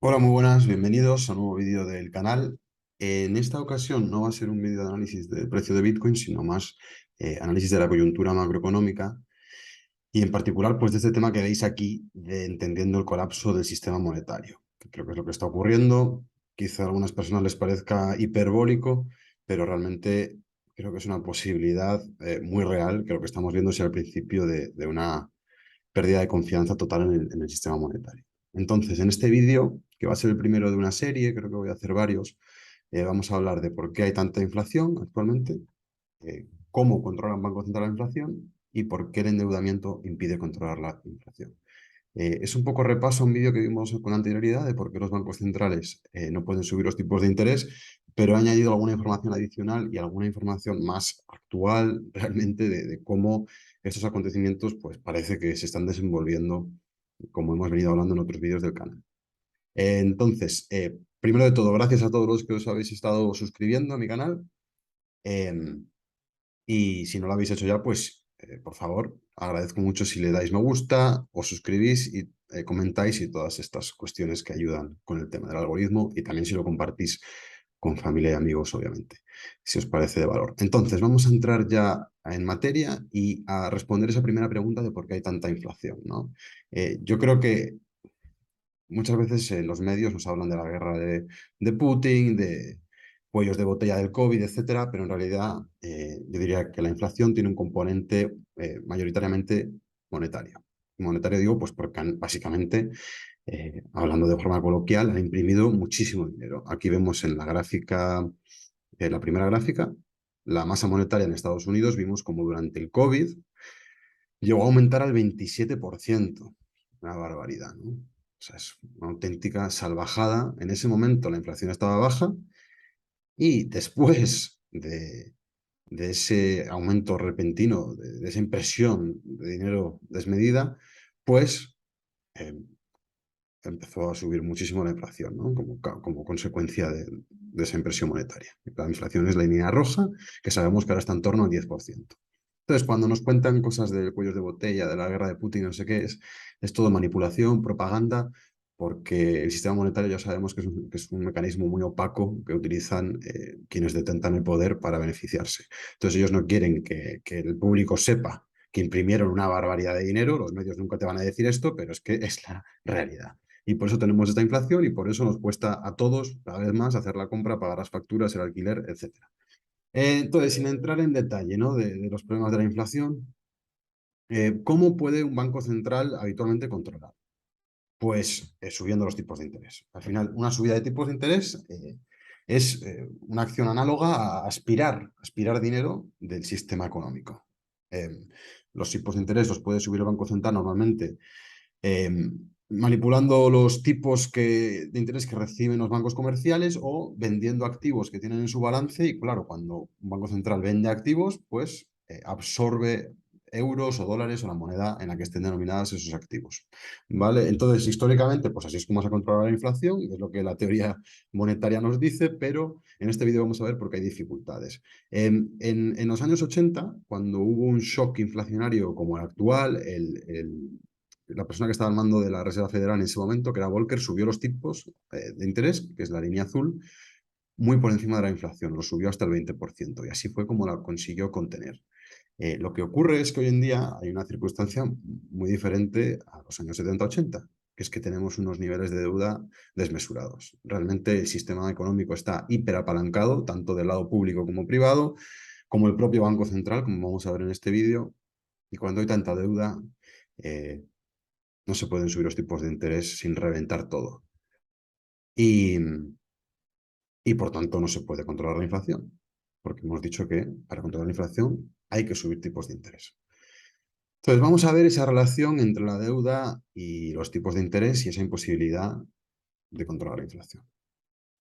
Hola, muy buenas, bienvenidos a un nuevo vídeo del canal. En esta ocasión no va a ser un vídeo de análisis del precio de Bitcoin, sino más análisis de la coyuntura macroeconómica y en particular pues de este tema que veis aquí de entendiendo el colapso del sistema monetario, que creo que es lo que está ocurriendo. Quizá a algunas personas les parezca hiperbólico, pero realmente creo que es una posibilidad muy real, que lo que estamos viendo es el principio de una pérdida de confianza total en el sistema monetario. Entonces, en este vídeo, que va a ser el primero de una serie, creo que voy a hacer varios, vamos a hablar de por qué hay tanta inflación actualmente, cómo controla el Banco Central la inflación y por qué el endeudamiento impide controlar la inflación. Es un poco repaso a un vídeo que vimos con anterioridad de por qué los bancos centrales no pueden subir los tipos de interés, pero he añadido alguna información adicional y alguna información más actual realmente de cómo estos acontecimientos pues parece que se están desenvolviendo como hemos venido hablando en otros vídeos del canal. Entonces, primero de todo, gracias a todos los que os habéis estado suscribiendo a mi canal. Em, y si no lo habéis hecho ya, pues por favor, agradezco mucho si le dais me gusta, os suscribís y comentáis y todas estas cuestiones que ayudan con el tema del algoritmo y también si lo compartís con familia y amigos, obviamente, si os parece de valor. Entonces, vamos a entrar ya en materia y a responder esa primera pregunta de por qué hay tanta inflación, ¿no? Yo creo que muchas veces en los medios nos hablan de la guerra de Putin, de cuellos de botella del COVID, etcétera, pero en realidad yo diría que la inflación tiene un componente mayoritariamente monetario. Monetario digo, pues porque básicamente, hablando de forma coloquial, han imprimido muchísimo dinero. Aquí vemos en la gráfica, la primera gráfica, la masa monetaria en Estados Unidos, vimos como durante el COVID llegó a aumentar al 27%. Una barbaridad, ¿no? O sea, es una auténtica salvajada. En ese momento la inflación estaba baja y después de ese aumento repentino, de esa impresión de dinero desmedida, pues eh, empezó a subir muchísimo la inflación, ¿no? Como consecuencia de esa impresión monetaria. La inflación es la línea roja, que sabemos que ahora está en torno al 10%. Entonces, cuando nos cuentan cosas de cuellos de botella, de la guerra de Putin, no sé qué es todo manipulación, propaganda, porque el sistema monetario ya sabemos que es un mecanismo muy opaco que utilizan quienes detentan el poder para beneficiarse. Entonces, ellos no quieren que el público sepa que imprimieron una barbaridad de dinero, los medios nunca te van a decir esto, pero es que es la realidad. Y por eso tenemos esta inflación y por eso nos cuesta a todos cada vez más hacer la compra, pagar las facturas, el alquiler, etcétera. Entonces, sin entrar en detalle, ¿no? de los problemas de la inflación, ¿cómo puede un banco central habitualmente controlar? Pues subiendo los tipos de interés. Al final, una subida de tipos de interés es una acción análoga a aspirar dinero del sistema económico. Eh, los tipos de interés los puede subir el Banco Central normalmente eh, manipulando los tipos de interés que reciben los bancos comerciales o vendiendo activos que tienen en su balance. Y claro, cuando un banco central vende activos, pues absorbe euros o dólares o la moneda en la que estén denominadas esos activos. ¿Vale? Entonces, históricamente, pues así es como se ha controlado la inflación, y es lo que la teoría monetaria nos dice, pero en este vídeo vamos a ver por qué hay dificultades. En los años 80, cuando hubo un shock inflacionario como el actual, la persona que estaba al mando de la Reserva Federal en ese momento, que era Volcker, subió los tipos de interés, que es la línea azul, muy por encima de la inflación, lo subió hasta el 20%, y así fue como la consiguió contener. Lo que ocurre es que hoy en día hay una circunstancia muy diferente a los años 70-80, que es que tenemos unos niveles de deuda desmesurados. Realmente el sistema económico está hiperapalancado, tanto del lado público como privado, como el propio Banco Central, como vamos a ver en este vídeo, y cuando hay tanta deuda, eh, no se pueden subir los tipos de interés sin reventar todo. Y, y por tanto no se puede controlar la inflación, porque hemos dicho que para controlar la inflación hay que subir tipos de interés. Entonces vamos a ver esa relación entre la deuda y los tipos de interés y esa imposibilidad de controlar la inflación.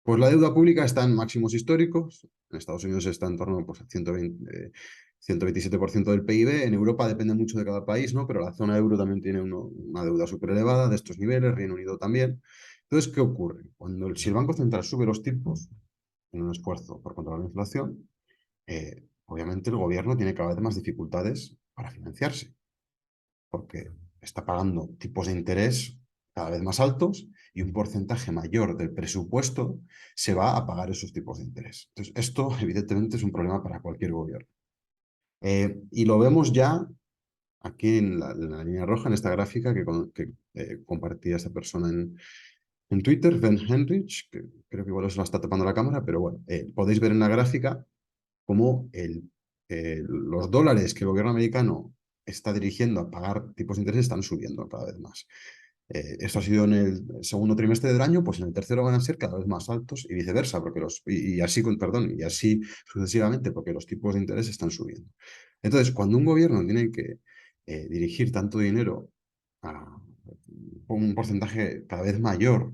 Pues la deuda pública está en máximos históricos. En Estados Unidos está en torno pues, a 127% del PIB. En Europa depende mucho de cada país, ¿no? Pero la zona euro también tiene una deuda súper elevada de estos niveles, Reino Unido también. Entonces, ¿qué ocurre? Si el Banco Central sube los tipos en un esfuerzo por controlar la inflación, obviamente el gobierno tiene cada vez más dificultades para financiarse, porque está pagando tipos de interés cada vez más altos y un porcentaje mayor del presupuesto se va a pagar esos tipos de interés. Entonces, esto evidentemente es un problema para cualquier gobierno. Y lo vemos ya aquí en la línea roja, en esta gráfica que compartía esta persona en Twitter, Ben Henrich, que creo que igual se la está tapando la cámara, pero bueno, podéis ver en la gráfica cómo los dólares que el gobierno americano está dirigiendo a pagar tipos de interés están subiendo cada vez más. Esto ha sido en el segundo trimestre del año, pues en el tercero van a ser cada vez más altos y viceversa, porque y así, perdón, y así sucesivamente, porque los tipos de interés están subiendo. Entonces, cuando un gobierno tiene que dirigir tanto dinero a un porcentaje cada vez mayor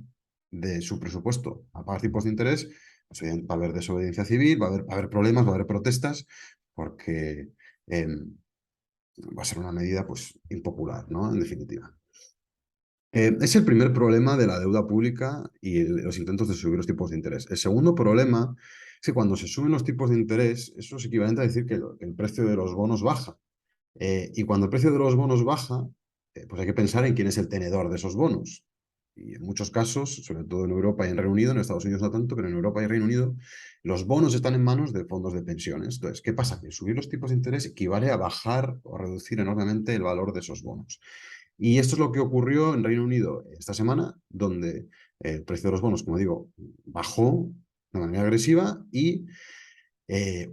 de su presupuesto a pagar tipos de interés, pues, va a haber desobediencia civil, va a haber problemas, va a haber protestas, porque va a ser una medida pues, impopular, ¿no? En definitiva. Es el primer problema de la deuda pública y los intentos de subir los tipos de interés. El segundo problema es que cuando se suben los tipos de interés, eso es equivalente a decir que el precio de los bonos baja. Y cuando el precio de los bonos baja, pues hay que pensar en quién es el tenedor de esos bonos. Y en muchos casos, sobre todo en Europa y en Reino Unido, en Estados Unidos no tanto, pero en Europa y Reino Unido, los bonos están en manos de fondos de pensiones. Entonces, ¿qué pasa? Que subir los tipos de interés equivale a bajar o reducir enormemente el valor de esos bonos. Y esto es lo que ocurrió en Reino Unido esta semana, donde el precio de los bonos, como digo, bajó de manera agresiva y eh,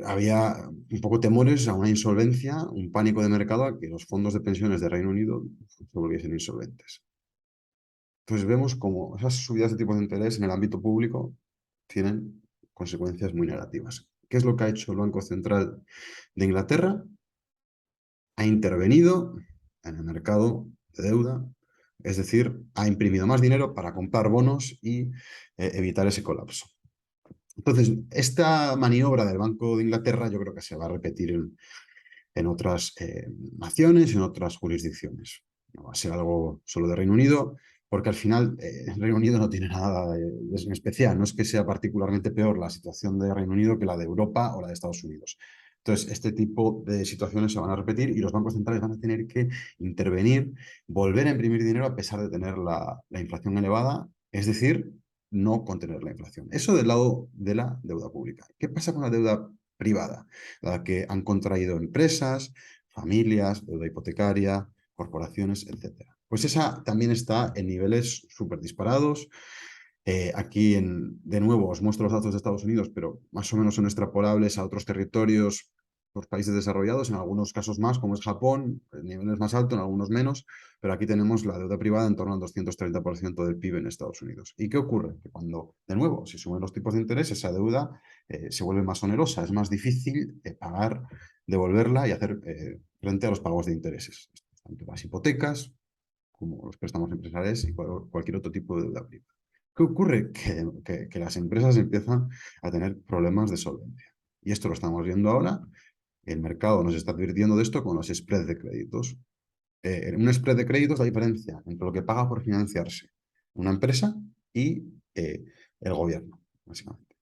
había un poco temores a una insolvencia, un pánico de mercado a que los fondos de pensiones de Reino Unido se volviesen insolventes. Entonces vemos cómo esas subidas de tipos de interés en el ámbito público tienen consecuencias muy negativas. ¿Qué es lo que ha hecho el Banco Central de Inglaterra? Ha intervenido en el mercado de deuda, es decir, ha imprimido más dinero para comprar bonos y evitar ese colapso. Entonces, esta maniobra del Banco de Inglaterra yo creo que se va a repetir en otras naciones, en otras jurisdicciones. No va a ser algo solo de Reino Unido, porque al final el Reino Unido no tiene nada en especial. No es que sea particularmente peor la situación de Reino Unido que la de Europa o la de Estados Unidos. Entonces, este tipo de situaciones se van a repetir y los bancos centrales van a tener que intervenir, volver a imprimir dinero a pesar de tener la inflación elevada, es decir, no contener la inflación. Eso del lado de la deuda pública. ¿Qué pasa con la deuda privada? La que han contraído empresas, familias, deuda hipotecaria, corporaciones, etcétera. Pues esa también está en niveles súper disparados. Aquí, de nuevo, os muestro los datos de Estados Unidos, pero más o menos son extrapolables a otros territorios, los países desarrollados, en algunos casos más, como es Japón, en niveles más altos, en algunos menos, pero aquí tenemos la deuda privada en torno al 230% del PIB en Estados Unidos. ¿Y qué ocurre? Que cuando, de nuevo, se suben los tipos de interés, esa deuda se vuelve más onerosa, es más difícil pagar, devolverla y hacer frente a los pagos de intereses, tanto las hipotecas como los préstamos empresariales y cualquier otro tipo de deuda privada. ¿Qué ocurre? Que las empresas empiezan a tener problemas de solvencia. Y esto lo estamos viendo ahora. El mercado nos está advirtiendo de esto con los spreads de créditos. Un spread de crédito es la diferencia entre lo que paga por financiarse una empresa y el gobierno, básicamente.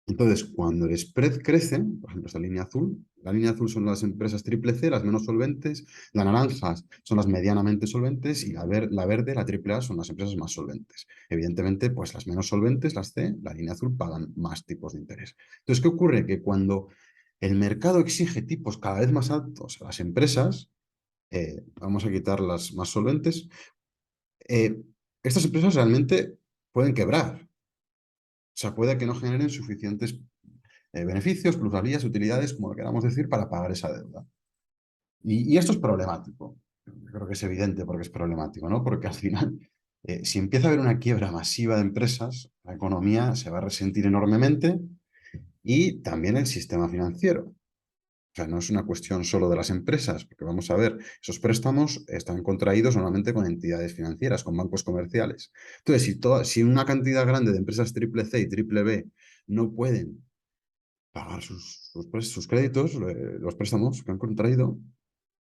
Entonces, cuando el spread crece, por ejemplo, esta línea azul, la línea azul son las empresas triple C, las menos solventes, las naranjas son las medianamente solventes y la verde, la triple A, son las empresas más solventes. Evidentemente, pues las menos solventes, las C, la línea azul, pagan más tipos de interés. Entonces, ¿qué ocurre? Que cuando el mercado exige tipos cada vez más altos a las empresas, vamos a quitar las más solventes, eh, estas empresas realmente pueden quebrar. O sea, puede que no generen suficientes beneficios, plusvalías, utilidades, como lo queramos decir, para pagar esa deuda. Y esto es problemático. Yo creo que es evidente porque es problemático, ¿no? Porque al final, si empieza a haber una quiebra masiva de empresas, la economía se va a resentir enormemente y también el sistema financiero. O sea, no es una cuestión solo de las empresas, porque vamos a ver, esos préstamos están contraídos normalmente con entidades financieras, con bancos comerciales. Entonces, si una cantidad grande de empresas triple C y triple B no pueden pagar sus créditos, los préstamos que han contraído,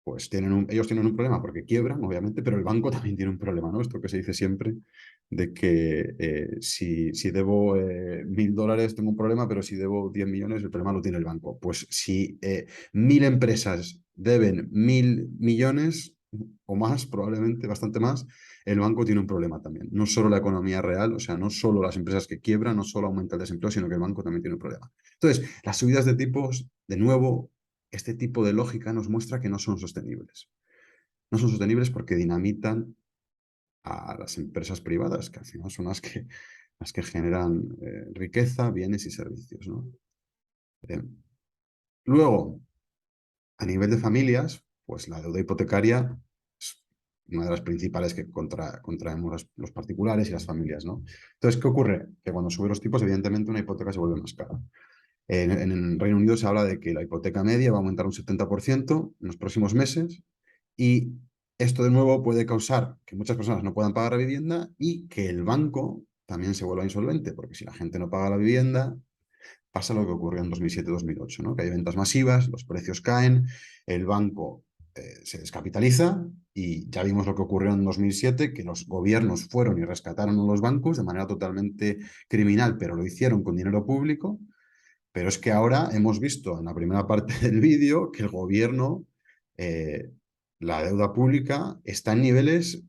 pues ellos tienen un problema porque quiebran, obviamente, pero el banco también tiene un problema, ¿no? Esto que se dice siempre, de que si debo $1.000 tengo un problema, pero si debo 10 millones, el problema lo tiene el banco. Pues si 1.000 empresas deben 1.000 millones, o más, probablemente bastante más, el banco tiene un problema también. No solo la economía real, o sea, no solo las empresas que quiebran, no solo aumenta el desempleo, sino que el banco también tiene un problema. Entonces, las subidas de tipos, de nuevo, este tipo de lógica nos muestra que no son sostenibles. No son sostenibles porque dinamitan a las empresas privadas, que al final son las que generan riqueza, bienes y servicios, ¿no? Eh, Luego, a nivel de familias, pues la deuda hipotecaria es una de las principales que contraemos los particulares y las familias, ¿no? Entonces, ¿qué ocurre? Que cuando suben los tipos, evidentemente una hipoteca se vuelve más cara. En el Reino Unido se habla de que la hipoteca media va a aumentar un 70% en los próximos meses y esto de nuevo puede causar que muchas personas no puedan pagar la vivienda y que el banco también se vuelva insolvente, porque si la gente no paga la vivienda, pasa lo que ocurrió en 2007-2008, ¿no? Que hay ventas masivas, los precios caen, el banco se descapitaliza y ya vimos lo que ocurrió en 2007, que los gobiernos fueron y rescataron a los bancos de manera totalmente criminal, pero lo hicieron con dinero público. Pero es que ahora hemos visto en la primera parte del vídeo que el gobierno, eh, la deuda pública está en niveles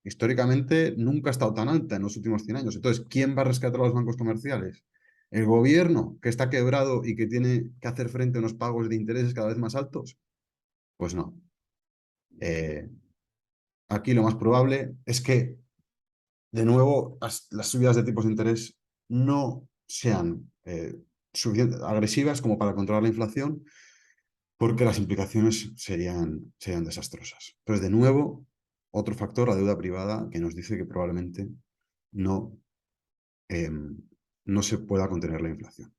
históricamente nunca ha estado tan alta en los últimos 100 años. Entonces, ¿quién va a rescatar a los bancos comerciales? ¿El gobierno, que está quebrado y que tiene que hacer frente a unos pagos de intereses cada vez más altos? Pues no. Eh, Aquí lo más probable es que, de nuevo, las subidas de tipos de interés no sean agresivas como para controlar la inflación, porque las implicaciones serían desastrosas. Entonces, de nuevo, otro factor, la deuda privada, que nos dice que probablemente no eh, no se pueda contener la inflación.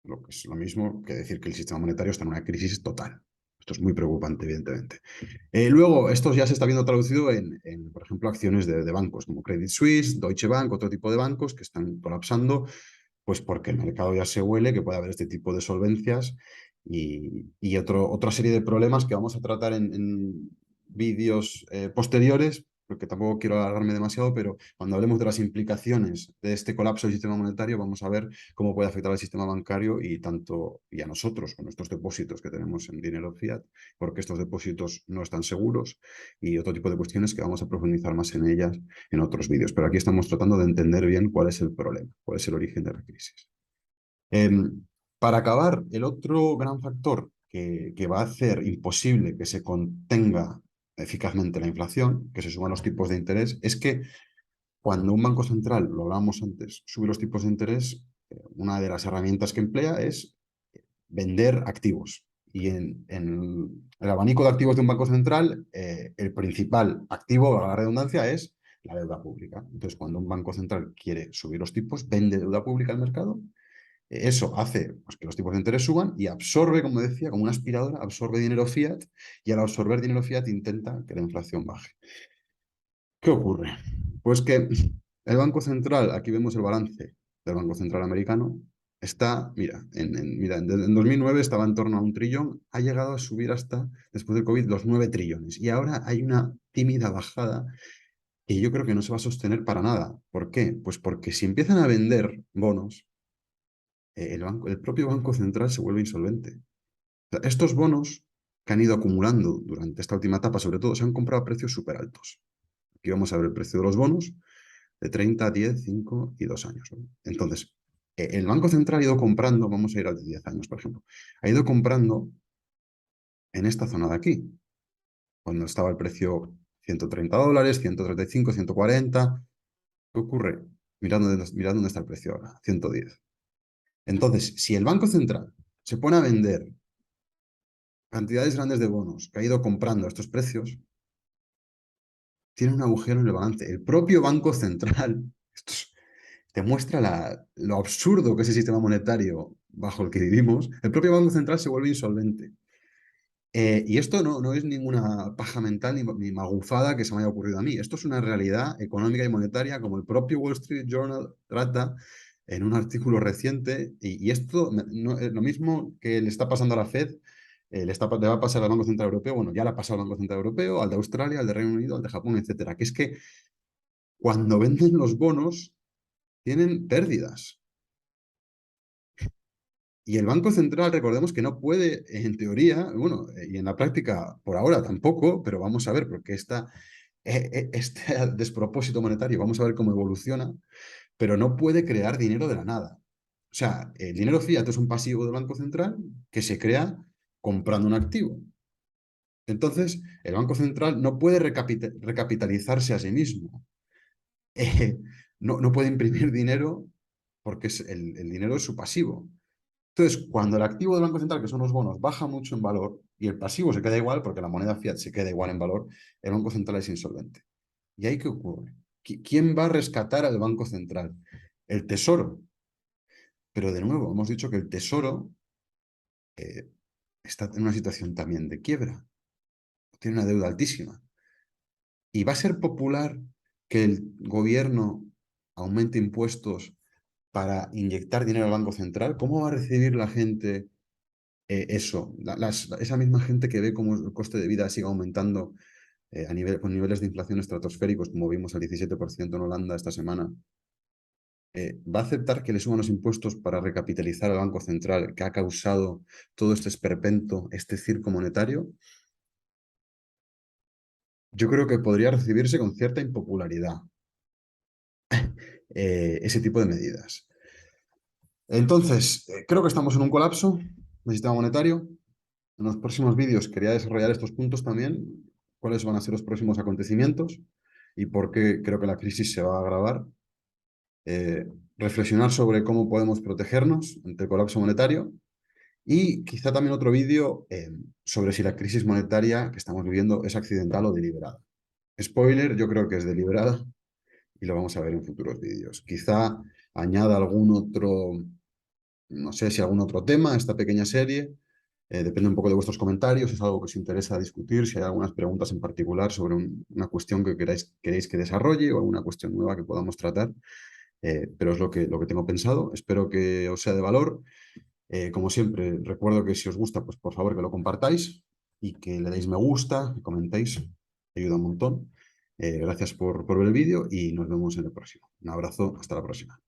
Lo que es lo mismo que decir que el sistema monetario está en una crisis total. Esto es muy preocupante, evidentemente. Luego, esto ya se está viendo traducido en, por ejemplo, acciones de bancos como Credit Suisse, Deutsche Bank, otro tipo de bancos que están colapsando, pues porque el mercado ya se huele que puede haber este tipo de solvencias y otra serie de problemas que vamos a tratar en vídeos posteriores, porque tampoco quiero alargarme demasiado, pero cuando hablemos de las implicaciones de este colapso del sistema monetario, vamos a ver cómo puede afectar al sistema bancario y a nosotros con nuestros depósitos que tenemos en dinero fiat, porque estos depósitos no están seguros y otro tipo de cuestiones que vamos a profundizar más en ellas en otros vídeos. Pero aquí estamos tratando de entender bien cuál es el problema, cuál es el origen de la crisis. Para acabar, el otro gran factor que va a hacer imposible que se contenga eficazmente la inflación, que se suman los tipos de interés, es que cuando un banco central, lo hablábamos antes, sube los tipos de interés, una de las herramientas que emplea es vender activos. Y en el abanico de activos de un banco central, el principal activo, a la redundancia, es la deuda pública. Entonces, cuando un banco central quiere subir los tipos, vende deuda pública al mercado. Eso hace pues, que los tipos de interés suban y absorbe, como decía, como una aspiradora, absorbe dinero fiat y al absorber dinero fiat intenta que la inflación baje. ¿Qué ocurre? Pues que el Banco Central, aquí vemos el balance del Banco Central americano, está, en 2009 estaba en torno a 1 trillón, ha llegado a subir hasta, después del COVID, los 9 trillones. Y ahora hay una tímida bajada que yo creo que no se va a sostener para nada. ¿Por qué? Pues porque si empiezan a vender bonos, el propio Banco Central se vuelve insolvente. O sea, estos bonos que han ido acumulando durante esta última etapa, sobre todo, se han comprado a precios súper altos. Aquí vamos a ver el precio de los bonos de 30, 10, 5 y 2 años, ¿no? Entonces, el Banco Central ha ido comprando, vamos a ir al de 10 años, por ejemplo, ha ido comprando en esta zona de aquí, cuando estaba el precio $130, 135, 140. ¿Qué ocurre? Mirad dónde está el precio ahora, 110. Entonces, si el Banco Central se pone a vender cantidades grandes de bonos que ha ido comprando a estos precios, tiene un agujero en el balance. El propio Banco Central, te muestra lo absurdo que es el sistema monetario bajo el que vivimos, el propio Banco Central se vuelve insolvente. Y esto no es ninguna paja mental ni magufada que se me haya ocurrido a mí. Esto es una realidad económica y monetaria como el propio Wall Street Journal trata en un artículo reciente. Y esto es lo mismo que le está pasando a la Fed, le va a pasar al Banco Central Europeo. Bueno, ya le ha pasado al Banco Central Europeo, al de Australia, al de Reino Unido, al de Japón, etcétera. Que es que cuando venden los bonos tienen pérdidas. Y el Banco Central, recordemos que no puede, en teoría, bueno, y en la práctica por ahora tampoco, pero vamos a ver, porque este despropósito monetario, vamos a ver cómo evoluciona, pero no puede crear dinero de la nada. O sea, el dinero fiat es un pasivo del Banco Central que se crea comprando un activo. Entonces, el Banco Central no puede recapitalizarse a sí mismo. Eh, no puede imprimir dinero porque el dinero es su pasivo. Entonces, cuando el activo del Banco Central, que son los bonos, baja mucho en valor y el pasivo se queda igual porque la moneda fiat se queda igual en valor, el Banco Central es insolvente. ¿Y ahí qué ocurre? ¿Quién va a rescatar al Banco Central? El Tesoro. Pero de nuevo, hemos dicho que el Tesoro está en una situación también de quiebra. Tiene una deuda altísima. ¿Y va a ser popular que el gobierno aumente impuestos para inyectar dinero al Banco Central? ¿Cómo va a recibir la gente eso? Esa misma gente que ve cómo el coste de vida sigue aumentando con niveles de inflación estratosféricos, como vimos al 17% en Holanda esta semana, ¿va a aceptar que le suban los impuestos para recapitalizar al Banco Central que ha causado todo este esperpento, este circo monetario? Yo creo que podría recibirse con cierta impopularidad ese tipo de medidas. Entonces, creo que estamos en un colapso del sistema monetario. En los próximos vídeos quería desarrollar estos puntos también, cuáles van a ser los próximos acontecimientos y por qué creo que la crisis se va a agravar. Eh, Reflexionar sobre cómo podemos protegernos ante el colapso monetario y quizá también otro vídeo sobre si la crisis monetaria que estamos viviendo es accidental o deliberada. Spoiler, yo creo que es deliberada y lo vamos a ver en futuros vídeos. Quizá añada algún otro, no sé si algún otro tema a esta pequeña serie. Depende un poco de vuestros comentarios, es algo que os interesa discutir, si hay algunas preguntas en particular sobre una cuestión que queréis que desarrolle o alguna cuestión nueva que podamos tratar, pero es lo que tengo pensado. Espero que os sea de valor. Como siempre, recuerdo que si os gusta, pues por favor que lo compartáis y que le deis me gusta, que comentéis, ayuda un montón. Gracias por ver el vídeo y nos vemos en el próximo. Un abrazo, hasta la próxima.